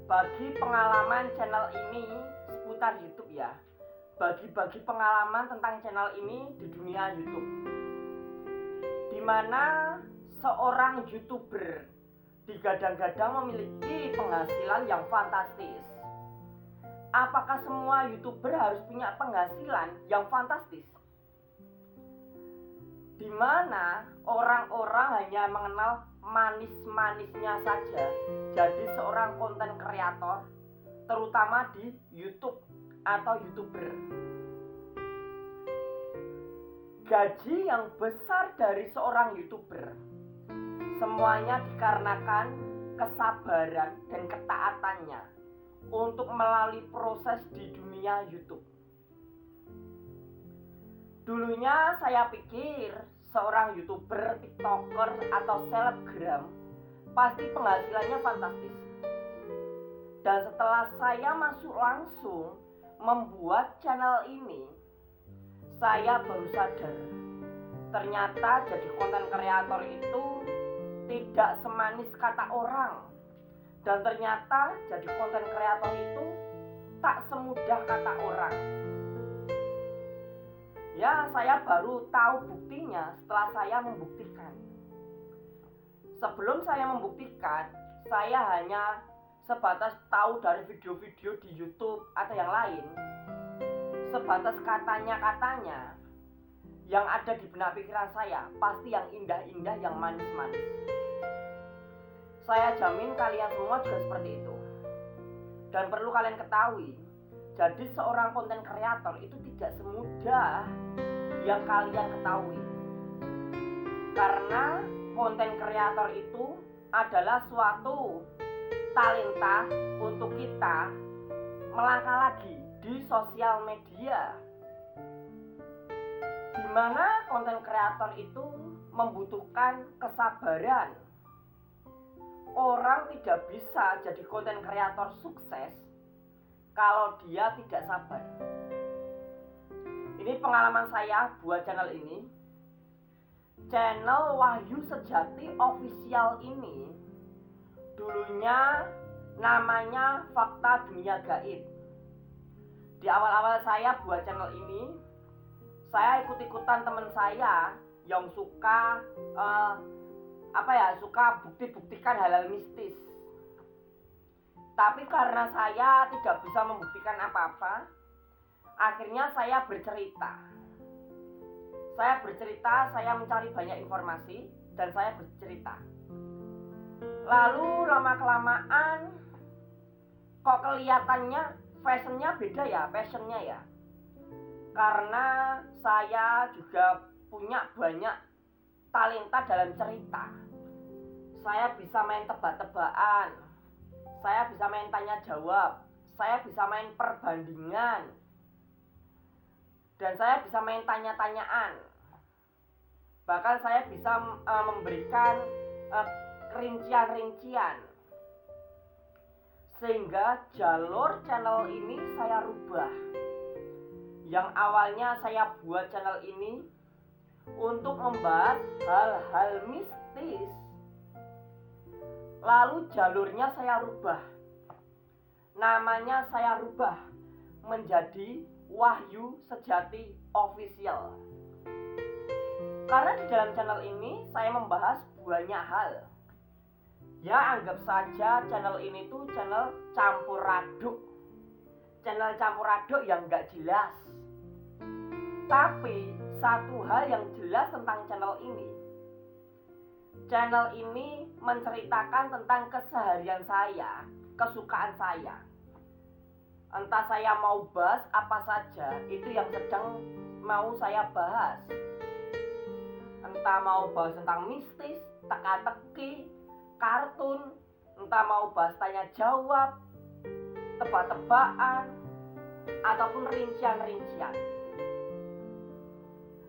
bagi pengalaman channel ini seputar YouTube ya. Bagi pengalaman tentang channel ini di dunia YouTube, dimana seorang YouTuber digadang-gadang memiliki penghasilan yang fantastis. Apakah semua YouTuber harus punya penghasilan yang fantastis? Dimana orang-orang hanya mengenal manis-manisnya saja jadi seorang konten kreator, terutama di YouTube atau YouTuber. Gaji yang besar dari seorang YouTuber semuanya dikarenakan kesabaran dan ketaatannya untuk melalui proses di dunia YouTube. Dulunya saya pikir seorang YouTuber, TikToker atau selebgram pasti penghasilannya fantastis. Dan setelah saya masuk langsung membuat channel ini, saya baru sadar ternyata jadi konten kreator itu tidak semanis kata orang. Dan ternyata jadi konten kreator itu tak semudah kata orang. Ya, saya baru tahu buktinya setelah saya membuktikan. Sebelum saya membuktikan, saya hanya sebatas tahu dari video-video di YouTube atau yang lain, sebatas katanya-katanya yang ada di benak pikiran saya, pasti yang indah-indah, yang manis-manis. Saya jamin kalian semua juga seperti itu. Dan perlu kalian ketahui, jadi seorang konten kreator itu tidak semudah yang kalian ketahui. Karena konten kreator itu adalah suatu talenta untuk kita melangkah lagi di sosial media, di mana konten kreator itu membutuhkan kesabaran. Orang tidak bisa jadi konten kreator sukses kalau dia tidak sabar. Ini pengalaman saya buat channel ini. Channel Wahyu Sejati Official ini dulunya namanya Fakta Dunia Gaib. Di awal-awal saya buat channel ini, saya ikut-ikutan teman saya yang suka suka bukti-buktikan hal-hal mistis. Tapi karena saya tidak bisa membuktikan apa-apa, akhirnya saya bercerita. Saya mencari banyak informasi dan saya bercerita. Lalu lama-kelamaan kok kelihatannya passionnya ya. Karena saya juga punya banyak talenta dalam cerita. Saya bisa main tebak-tebakan, saya bisa main tanya jawab, saya bisa main perbandingan, dan saya bisa main tanya-tanyaan. Bahkan saya bisa memberikan rincian-rincian. Sehingga jalur channel ini saya rubah. Yang awalnya saya buat channel ini untuk membahas hal-hal mistis, lalu jalurnya saya rubah. Namanya saya rubah menjadi Wahyu Sejati Official. Karena di dalam channel ini saya membahas banyak hal. Ya, anggap saja channel ini tuh channel campur aduk. Channel campur aduk yang gak jelas. Tapi satu hal yang jelas tentang channel ini. Channel ini menceritakan tentang keseharian saya, kesukaan saya. Entah saya mau bahas apa saja, itu yang sedang mau saya bahas. Entah mau bahas tentang mistis, teka-teki, kartun, entah mau bahas tanya jawab, tebak-tebakan, ataupun rincian-rincian.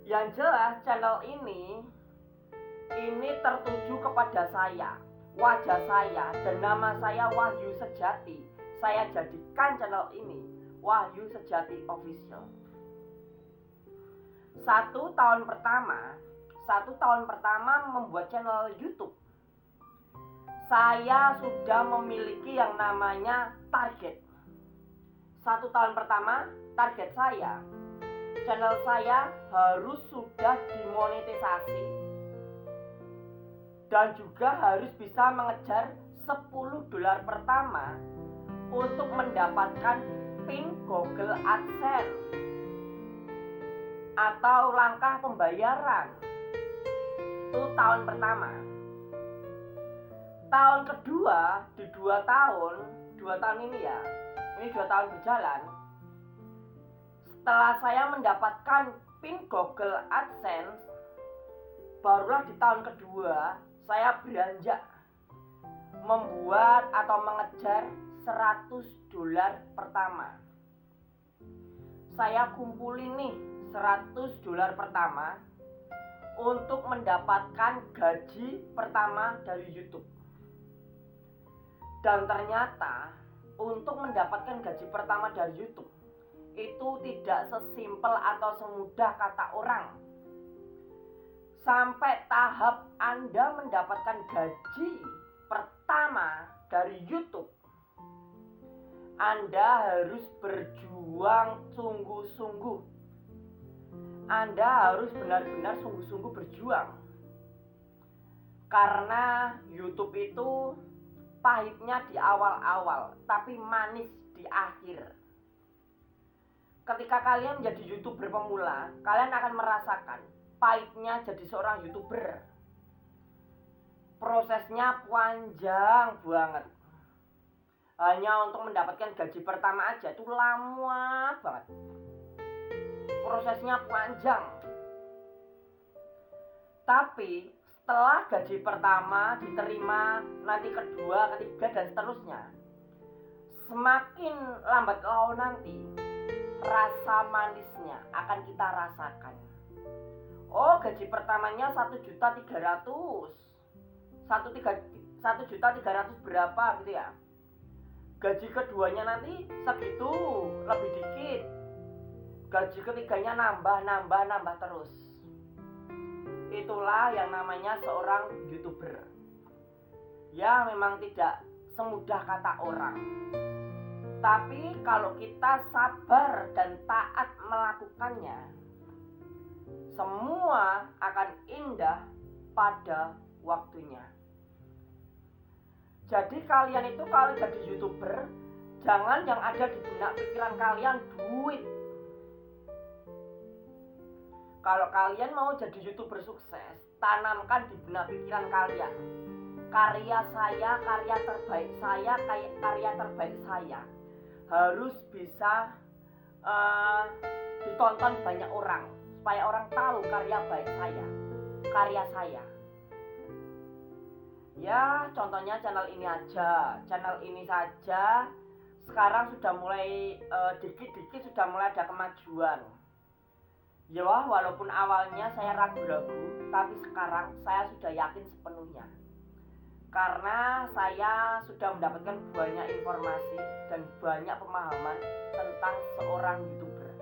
Yang jelas channel ini tertuju kepada saya, wajah saya, dan nama saya Wahyu Sejati. Saya jadikan channel ini Wahyu Sejati Official. Satu tahun pertama membuat channel YouTube, saya sudah memiliki yang namanya target. 1 tahun pertama, target saya, channel saya harus sudah dimonetisasi dan juga harus bisa mengejar $10 pertama untuk mendapatkan PIN Google AdSense atau langkah pembayaran. Itu tahun pertama. Tahun kedua, di 2 tahun ini ya, ini 2 tahun berjalan, setelah saya mendapatkan PIN Google AdSense, barulah di tahun kedua saya beranjak membuat atau mengejar $100 pertama. Saya kumpulin nih $100 pertama untuk mendapatkan gaji pertama dari YouTube. Dan ternyata untuk mendapatkan gaji pertama dari YouTube itu tidak sesimpel atau semudah kata orang. Sampai tahap Anda mendapatkan gaji pertama dari YouTube, Anda harus berjuang sungguh-sungguh. Anda harus benar-benar sungguh-sungguh berjuang. Karena YouTube itu pahitnya di awal-awal, tapi manis di akhir. Ketika kalian menjadi YouTuber pemula, kalian akan merasakan pahitnya jadi seorang YouTuber. Prosesnya panjang banget. Hanya untuk mendapatkan gaji pertama aja itu lama banget. Prosesnya panjang. Tapi setelah gaji pertama diterima, nanti kedua, ketiga, dan seterusnya, semakin lambat laun nanti rasa manisnya akan kita rasakan. Oh, gaji pertamanya 1.300.000, 1.300.000 berapa gitu ya. Gaji keduanya nanti segitu, lebih dikit. Gaji ketiganya nambah terus. Itulah yang namanya seorang YouTuber. Ya, memang tidak semudah kata orang. Tapi kalau kita sabar dan taat melakukannya, semua akan indah pada waktunya. Jadi kalian itu kalau jadi YouTuber, jangan yang ada di benak pikiran kalian duit. Kalau kalian mau jadi YouTuber sukses, tanamkan di benak pikiran kalian, karya saya, karya terbaik saya, karya terbaik saya harus bisa ditonton banyak orang, supaya orang tahu karya baik saya, karya saya. Ya, contohnya channel ini aja, channel ini saja sekarang sudah mulai dikit-dikit sudah mulai ada kemajuan. Ya, walaupun awalnya saya ragu-ragu, tapi sekarang saya sudah yakin sepenuhnya. Karena saya sudah mendapatkan banyak informasi dan banyak pemahaman tentang seorang YouTuber.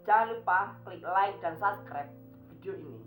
Jangan lupa klik like dan subscribe video ini.